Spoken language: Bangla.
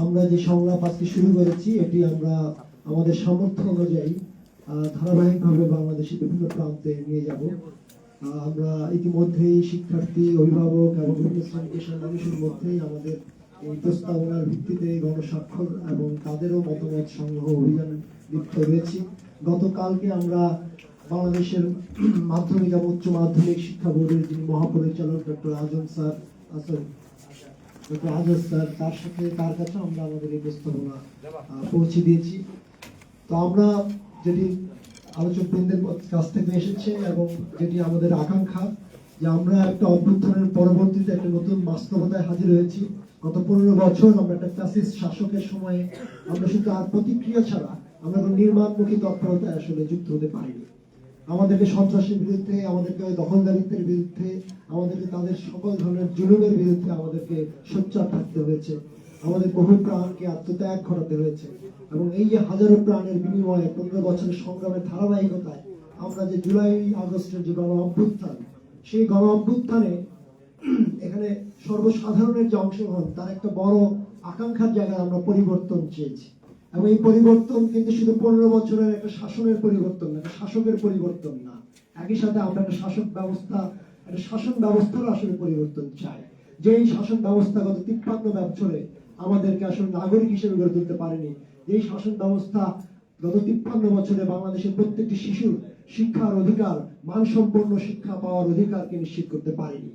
আমরা যে সংলাপ আজকে শুরু করেছি এটি আমরা আমাদের সামর্থ্য অনুযায়ী ধারাবাহিকভাবে বাংলাদেশের বিভিন্ন প্রান্তে নিয়ে যাব। আমরা ইতিমধ্যেই শিক্ষার্থী, অভিভাবক এবং বিভিন্ন শ্রেণী পেশার মানুষের মধ্যেই আমাদের এই প্রস্তাবনার ভিত্তিতে গণস্বাক্ষর এবং তাদেরও মতামত সংগ্রহ অভিযান লিপ্ত রয়েছি। গতকালকে আমরা বাংলাদেশের মাধ্যমিক এবং উচ্চ মাধ্যমিক শিক্ষা বোর্ডের যিনি মহাপরিচালক ডক্টর আজম স্যার তার কাছে আমরা আমাদের এই প্রস্তাবনা পৌঁছে দিয়েছি। তো আমরা যেটি আলোচক বৃন্দের কাছ থেকে এসেছে এবং যেটি আমাদের আকাঙ্ক্ষা যে আমরা একটা অভ্যুত্থানের পরবর্তীতে একটা নতুন বাস্তবতায় হাজির হয়েছি। গত 15 বছর আমরা একটা ফ্যাসিস্ট শাসকের সময়ে আমরা শুধু আর প্রতিক্রিয়া ছাড়া আমরা কোনো নির্মাণমুখী তৎপরতায় আসলে যুক্ত হতে পারিনি। আমাদেরকে সন্ত্রাসের বিরুদ্ধে, আমাদেরকে দখলদারিত্বের বিরুদ্ধে, আমাদেরকে তাদের সকল ধরনের জুলুমের বিরুদ্ধে আমাদেরকে সোচ্চার থাকতে হয়েছে। আমাদের বহু প্রাণকে আত্মত্যাগ ঘটাতে হয়েছে এবং এই যে হাজারো প্রাণের বিনিময়ে 15 বছরের সংগ্রামের ধারাবাহিকতায় আমরা যে জুলাই আগস্টের যে গণ অভ্যুত্থান, সেই গণ অভ্যুত্থানে এখানে সর্বসাধারণের যে অংশগ্রহণ তার একটা বড় আকাঙ্ক্ষার জায়গায় আমরা পরিবর্তন চেয়েছি। এবং এই পরিবর্তন কিন্তু শুধু 15 বছরের একটা শাসনের পরিবর্তন না, একটা শাসকের পরিবর্তন না, একই সাথে আমরা একটা শাসন ব্যবস্থার আসলে পরিবর্তন চাই। যেই শাসন ব্যবস্থা গত 53 বছরে আমাদেরকে আসলে নাগরিক হিসেবে গড়ে তুলতে পারেনি, যেই শাসন ব্যবস্থা গত 53 বছরে বাংলাদেশের প্রত্যেকটি শিশুর শিক্ষার অধিকার, মানসম্পন্ন শিক্ষা পাওয়ার অধিকারকে নিশ্চিত করতে পারেনি।